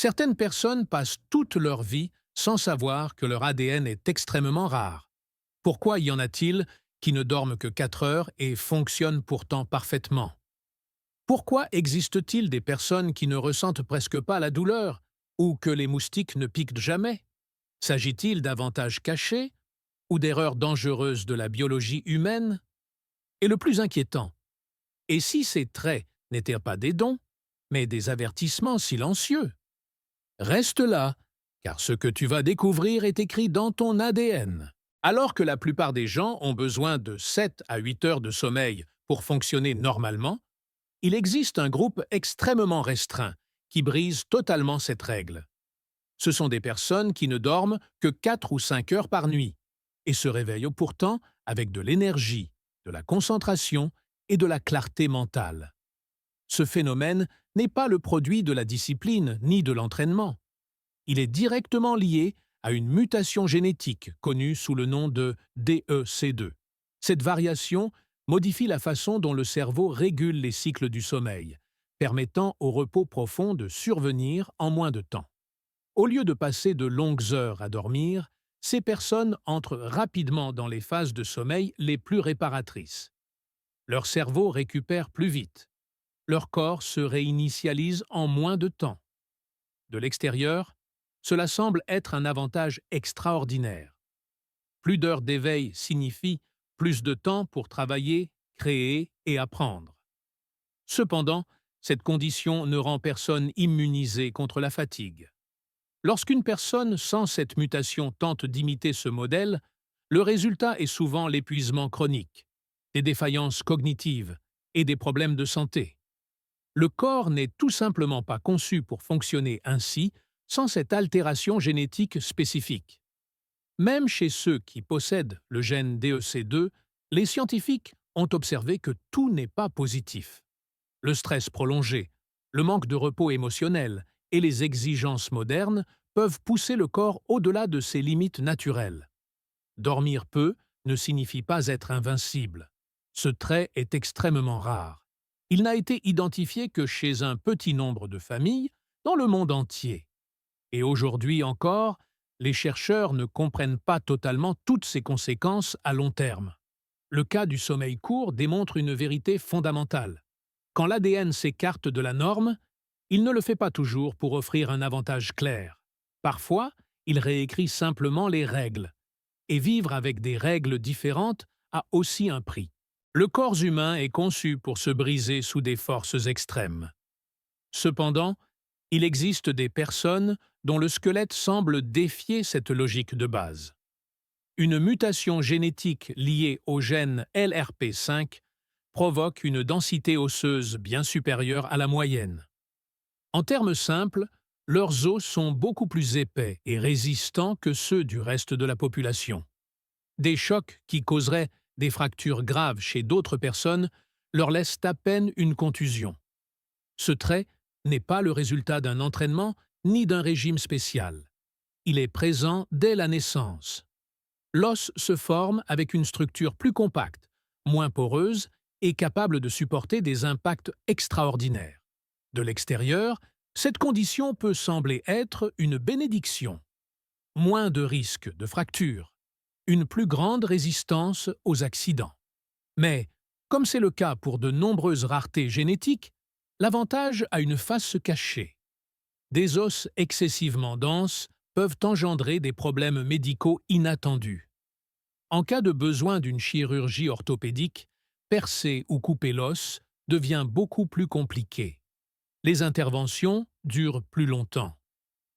Certaines personnes passent toute leur vie sans savoir que leur ADN est extrêmement rare. Pourquoi y en a-t-il qui ne dorment que 4 heures et fonctionnent pourtant parfaitement? Pourquoi existe-t-il des personnes qui ne ressentent presque pas la douleur ou que les moustiques ne piquent jamais? S'agit-il d'avantages cachés ou d'erreurs dangereuses de la biologie humaine? Et le plus inquiétant, et si ces traits n'étaient pas des dons, mais des avertissements silencieux? Reste là, car ce que tu vas découvrir est écrit dans ton ADN. Alors que la plupart des gens ont besoin de 7 à 8 heures de sommeil pour fonctionner normalement, il existe un groupe extrêmement restreint qui brise totalement cette règle. Ce sont des personnes qui ne dorment que 4 ou 5 heures par nuit et se réveillent pourtant avec de l'énergie, de la concentration et de la clarté mentale. Ce phénomène n'est pas le produit de la discipline ni de l'entraînement. Il est directement lié à une mutation génétique connue sous le nom de DEC2. Cette variation modifie la façon dont le cerveau régule les cycles du sommeil, permettant au repos profond de survenir en moins de temps. Au lieu de passer de longues heures à dormir, ces personnes entrent rapidement dans les phases de sommeil les plus réparatrices. Leur cerveau récupère plus vite. Leur corps se réinitialise en moins de temps. De l'extérieur, cela semble être un avantage extraordinaire. Plus d'heures d'éveil signifie plus de temps pour travailler, créer et apprendre. Cependant, cette condition ne rend personne immunisé contre la fatigue. Lorsqu'une personne sans cette mutation tente d'imiter ce modèle, le résultat est souvent l'épuisement chronique, des défaillances cognitives et des problèmes de santé. Le corps n'est tout simplement pas conçu pour fonctionner ainsi sans cette altération génétique spécifique. Même chez ceux qui possèdent le gène DEC2, les scientifiques ont observé que tout n'est pas positif. Le stress prolongé, le manque de repos émotionnel et les exigences modernes peuvent pousser le corps au-delà de ses limites naturelles. Dormir peu ne signifie pas être invincible. Ce trait est extrêmement rare. Il n'a été identifié que chez un petit nombre de familles dans le monde entier. Et aujourd'hui encore, les chercheurs ne comprennent pas totalement toutes ces conséquences à long terme. Le cas du sommeil court démontre une vérité fondamentale. Quand l'ADN s'écarte de la norme, il ne le fait pas toujours pour offrir un avantage clair. Parfois, il réécrit simplement les règles. Et vivre avec des règles différentes a aussi un prix. Le corps humain est conçu pour se briser sous des forces extrêmes. Cependant, il existe des personnes dont le squelette semble défier cette logique de base. Une mutation génétique liée au gène LRP5 provoque une densité osseuse bien supérieure à la moyenne. En termes simples, leurs os sont beaucoup plus épais et résistants que ceux du reste de la population. Des chocs qui causeraient des fractures graves chez d'autres personnes leur laissent à peine une contusion. Ce trait n'est pas le résultat d'un entraînement ni d'un régime spécial. Il est présent dès la naissance. L'os se forme avec une structure plus compacte, moins poreuse et capable de supporter des impacts extraordinaires. De l'extérieur, cette condition peut sembler être une bénédiction. Moins de risques de fractures, une plus grande résistance aux accidents. Mais, comme c'est le cas pour de nombreuses raretés génétiques, l'avantage a une face cachée. Des os excessivement denses peuvent engendrer des problèmes médicaux inattendus. En cas de besoin d'une chirurgie orthopédique, percer ou couper l'os devient beaucoup plus compliqué. Les interventions durent plus longtemps.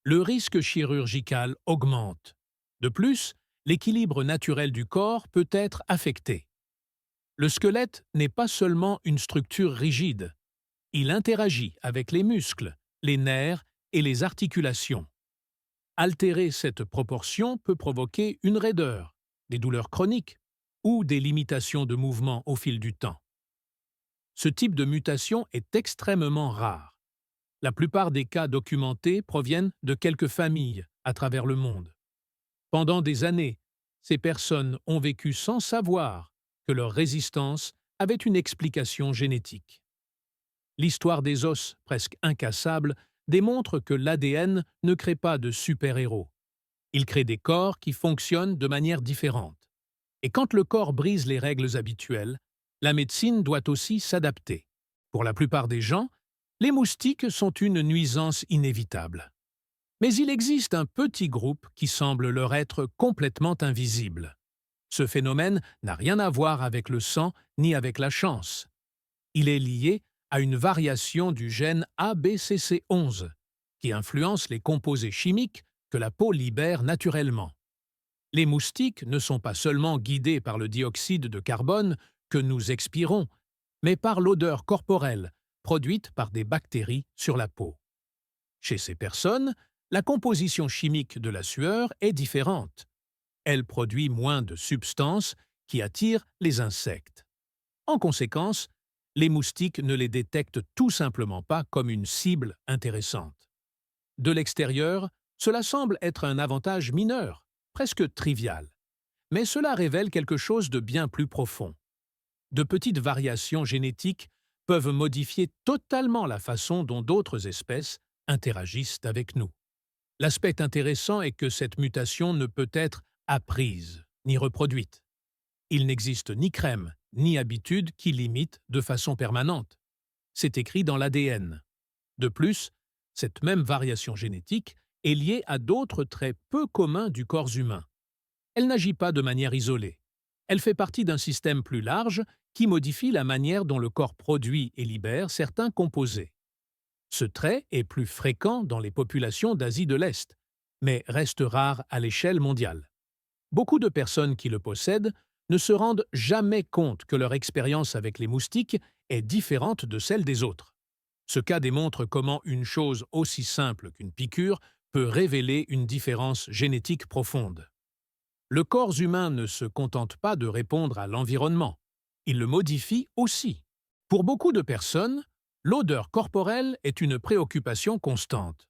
Le risque chirurgical augmente. De plus, l'équilibre naturel du corps peut être affecté. Le squelette n'est pas seulement une structure rigide. Il interagit avec les muscles, les nerfs et les articulations. Altérer cette proportion peut provoquer une raideur, des douleurs chroniques ou des limitations de mouvement au fil du temps. Ce type de mutation est extrêmement rare. La plupart des cas documentés proviennent de quelques familles à travers le monde. Pendant des années, ces personnes ont vécu sans savoir que leur résistance avait une explication génétique. L'histoire des os presque incassables démontrent que l'ADN ne crée pas de super-héros. Il crée des corps qui fonctionnent de manière différente. Et quand le corps brise les règles habituelles, la médecine doit aussi s'adapter. Pour la plupart des gens, les moustiques sont une nuisance inévitable. Mais il existe un petit groupe qui semble leur être complètement invisible. Ce phénomène n'a rien à voir avec le sang ni avec la chance. Il est lié à une variation du gène ABCC11 qui influence les composés chimiques que la peau libère naturellement. Les moustiques ne sont pas seulement guidés par le dioxyde de carbone que nous expirons, mais par l'odeur corporelle produite par des bactéries sur la peau. Chez ces personnes, la composition chimique de la sueur est différente. Elle produit moins de substances qui attirent les insectes. En conséquence, les moustiques ne les détectent tout simplement pas comme une cible intéressante. De l'extérieur, cela semble être un avantage mineur, presque trivial. Mais cela révèle quelque chose de bien plus profond. De petites variations génétiques peuvent modifier totalement la façon dont d'autres espèces interagissent avec nous. L'aspect intéressant est que cette mutation ne peut être apprise ni reproduite. Il n'existe ni crème ni habitude qui l'imitent de façon permanente. C'est écrit dans l'ADN. De plus, cette même variation génétique est liée à d'autres traits peu communs du corps humain. Elle n'agit pas de manière isolée. Elle fait partie d'un système plus large qui modifie la manière dont le corps produit et libère certains composés. Ce trait est plus fréquent dans les populations d'Asie de l'Est, mais reste rare à l'échelle mondiale. Beaucoup de personnes qui le possèdent ne se rendent jamais compte que leur expérience avec les moustiques est différente de celle des autres. Ce cas démontre comment une chose aussi simple qu'une piqûre peut révéler une différence génétique profonde. Le corps humain ne se contente pas de répondre à l'environnement, il le modifie aussi. Pour beaucoup de personnes, l'odeur corporelle est une préoccupation constante.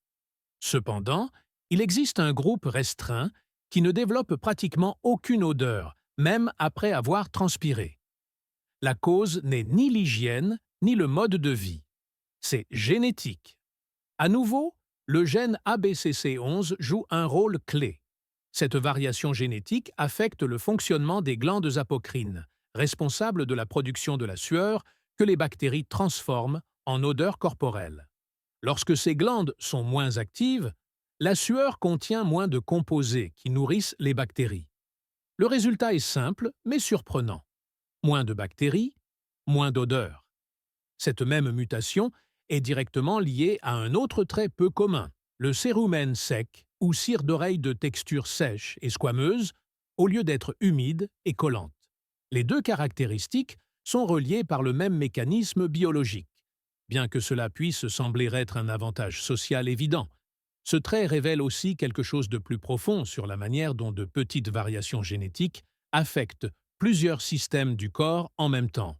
Cependant, il existe un groupe restreint qui ne développe pratiquement aucune odeur, même après avoir transpiré. La cause n'est ni l'hygiène, ni le mode de vie. C'est génétique. À nouveau, le gène ABCC11 joue un rôle clé. Cette variation génétique affecte le fonctionnement des glandes apocrines, responsables de la production de la sueur que les bactéries transforment en odeur corporelle. Lorsque ces glandes sont moins actives, la sueur contient moins de composés qui nourrissent les bactéries. Le résultat est simple mais surprenant. Moins de bactéries, moins d'odeur. Cette même mutation est directement liée à un autre trait peu commun, le cérumen sec ou cire d'oreille de texture sèche et squameuse au lieu d'être humide et collante. Les deux caractéristiques sont reliées par le même mécanisme biologique. Bien que cela puisse sembler être un avantage social évident, ce trait révèle aussi quelque chose de plus profond sur la manière dont de petites variations génétiques affectent plusieurs systèmes du corps en même temps.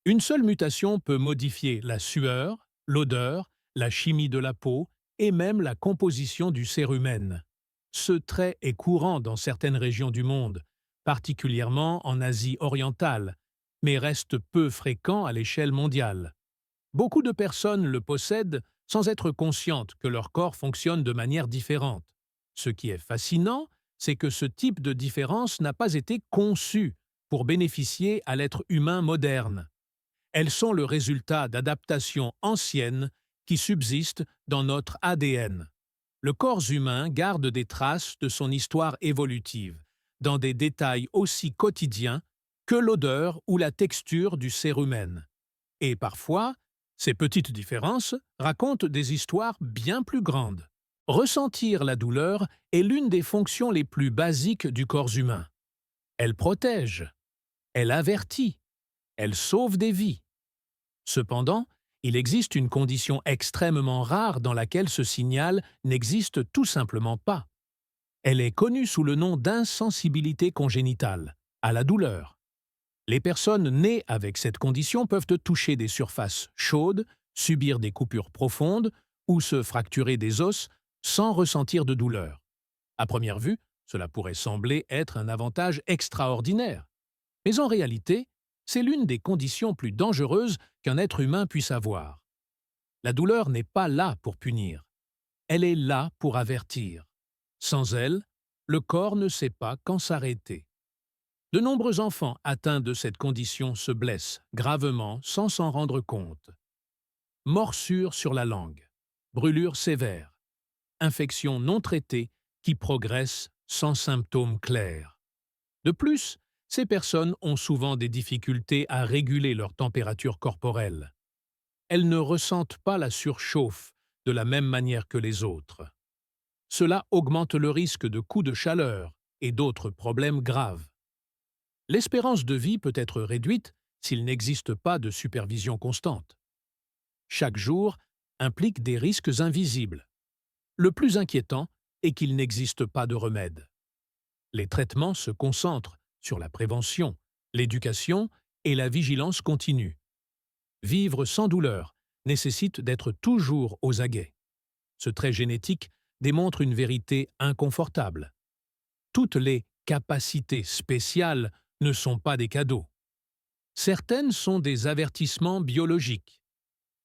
Une seule mutation peut modifier la sueur, l'odeur, la chimie de la peau et même la composition du cérumen. Ce trait est courant dans certaines régions du monde, particulièrement en Asie orientale, mais reste peu fréquent à l'échelle mondiale. Beaucoup de personnes le possèdent sans être conscientes que leur corps fonctionne de manière différente. Ce qui est fascinant, c'est que ce type de différence n'a pas été conçu pour bénéficier à l'être humain moderne. Elles sont le résultat d'adaptations anciennes qui subsistent dans notre ADN. Le corps humain garde des traces de son histoire évolutive, dans des détails aussi quotidiens que l'odeur ou la texture du cérumen. Et parfois, ces petites différences racontent des histoires bien plus grandes. Ressentir la douleur est l'une des fonctions les plus basiques du corps humain. Elle protège, elle avertit, elle sauve des vies. Cependant, il existe une condition extrêmement rare dans laquelle ce signal n'existe tout simplement pas. Elle est connue sous le nom d'insensibilité congénitale, à la douleur. Les personnes nées avec cette condition peuvent toucher des surfaces chaudes, subir des coupures profondes ou se fracturer des os sans ressentir de douleur. À première vue, cela pourrait sembler être un avantage extraordinaire. Mais en réalité, c'est l'une des conditions plus dangereuses qu'un être humain puisse avoir. La douleur n'est pas là pour punir. Elle est là pour avertir. Sans elle, le corps ne sait pas quand s'arrêter. De nombreux enfants atteints de cette condition se blessent gravement sans s'en rendre compte. Morsures sur la langue, brûlures sévères, infections non traitées qui progressent sans symptômes clairs. De plus, ces personnes ont souvent des difficultés à réguler leur température corporelle. Elles ne ressentent pas la surchauffe de la même manière que les autres. Cela augmente le risque de coups de chaleur et d'autres problèmes graves. L'espérance de vie peut être réduite s'il n'existe pas de supervision constante. Chaque jour implique des risques invisibles. Le plus inquiétant est qu'il n'existe pas de remède. Les traitements se concentrent sur la prévention, l'éducation et la vigilance continue. Vivre sans douleur nécessite d'être toujours aux aguets. Ce trait génétique démontre une vérité inconfortable. Toutes les capacités spéciales ne sont pas des cadeaux. Certaines sont des avertissements biologiques.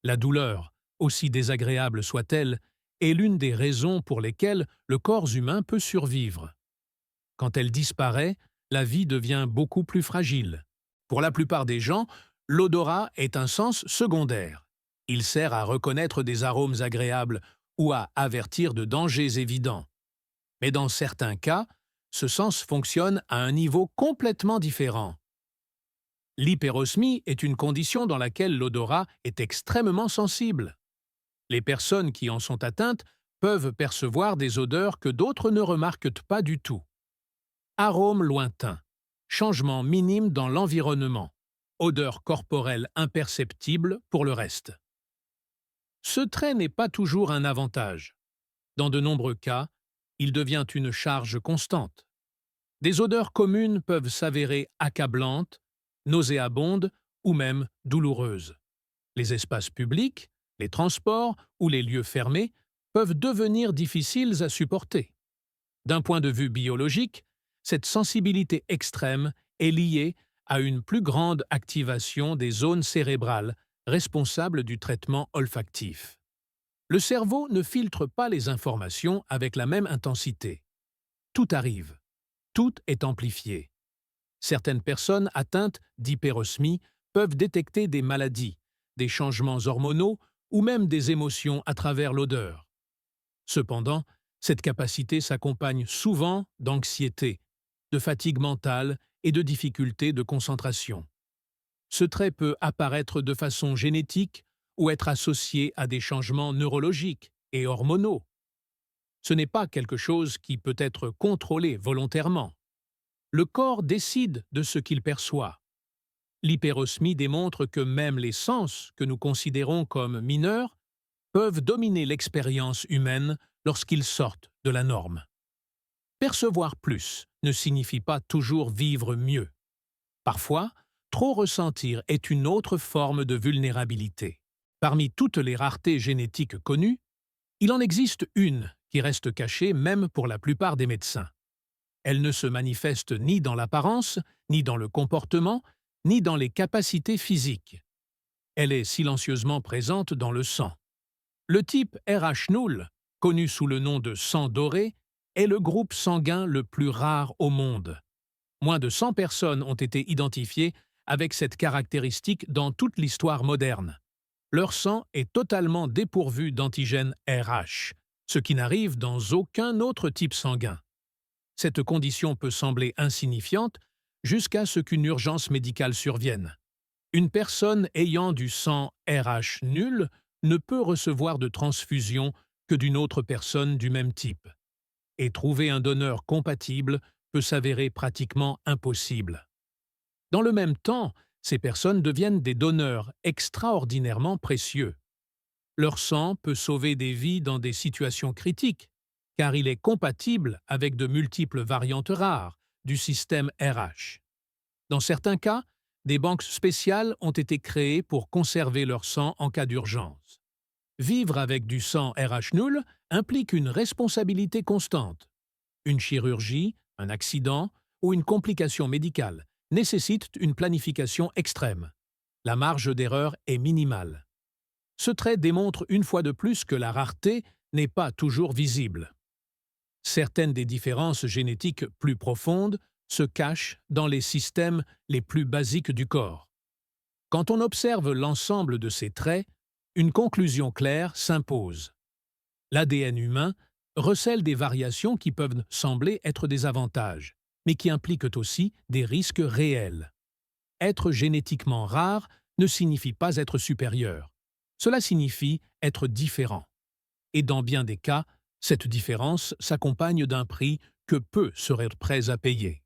La douleur, aussi désagréable soit-elle, est l'une des raisons pour lesquelles le corps humain peut survivre. Quand elle disparaît, la vie devient beaucoup plus fragile. Pour la plupart des gens, l'odorat est un sens secondaire. Il sert à reconnaître des arômes agréables ou à avertir de dangers évidents. Mais dans certains cas, ce sens fonctionne à un niveau complètement différent. L'hypérosmie est une condition dans laquelle l'odorat est extrêmement sensible. Les personnes qui en sont atteintes peuvent percevoir des odeurs que d'autres ne remarquent pas du tout. Arômes lointains, changements minimes dans l'environnement, odeurs corporelles imperceptibles pour le reste. Ce trait n'est pas toujours un avantage. Dans de nombreux cas, il devient une charge constante. Des odeurs communes peuvent s'avérer accablantes, nauséabondes ou même douloureuses. Les espaces publics, les transports ou les lieux fermés peuvent devenir difficiles à supporter. D'un point de vue biologique, cette sensibilité extrême est liée à une plus grande activation des zones cérébrales responsables du traitement olfactif. Le cerveau ne filtre pas les informations avec la même intensité. Tout arrive. Tout est amplifié. Certaines personnes atteintes d'hypérosmie peuvent détecter des maladies, des changements hormonaux ou même des émotions à travers l'odeur. Cependant, cette capacité s'accompagne souvent d'anxiété, de fatigue mentale et de difficultés de concentration. Ce trait peut apparaître de façon génétique ou être associé à des changements neurologiques et hormonaux. Ce n'est pas quelque chose qui peut être contrôlé volontairement. Le corps décide de ce qu'il perçoit. L'hypérosmie démontre que même les sens que nous considérons comme mineurs peuvent dominer l'expérience humaine lorsqu'ils sortent de la norme. Percevoir plus ne signifie pas toujours vivre mieux. Parfois, trop ressentir est une autre forme de vulnérabilité. Parmi toutes les raretés génétiques connues, il en existe une qui reste cachée même pour la plupart des médecins. Elle ne se manifeste ni dans l'apparence, ni dans le comportement, ni dans les capacités physiques. Elle est silencieusement présente dans le sang. Le type RH0, connu sous le nom de sang doré, est le groupe sanguin le plus rare au monde. Moins de 100 personnes ont été identifiées avec cette caractéristique dans toute l'histoire moderne. Leur sang est totalement dépourvu d'antigène RH, ce qui n'arrive dans aucun autre type sanguin. Cette condition peut sembler insignifiante jusqu'à ce qu'une urgence médicale survienne. Une personne ayant du sang RH nul ne peut recevoir de transfusion que d'une autre personne du même type. Et trouver un donneur compatible peut s'avérer pratiquement impossible. Dans le même temps, ces personnes deviennent des donneurs extraordinairement précieux. Leur sang peut sauver des vies dans des situations critiques, car il est compatible avec de multiples variantes rares du système RH. Dans certains cas, des banques spéciales ont été créées pour conserver leur sang en cas d'urgence. Vivre avec du sang RH nul implique une responsabilité constante. Une chirurgie, un accident ou une complication médicale nécessite une planification extrême. La marge d'erreur est minimale. Ce trait démontre une fois de plus que la rareté n'est pas toujours visible. Certaines des différences génétiques plus profondes se cachent dans les systèmes les plus basiques du corps. Quand on observe l'ensemble de ces traits, une conclusion claire s'impose. L'ADN humain recèle des variations qui peuvent sembler être des avantages, mais qui impliquent aussi des risques réels. Être génétiquement rare ne signifie pas être supérieur. Cela signifie être différent. Et dans bien des cas, cette différence s'accompagne d'un prix que peu seraient prêts à payer.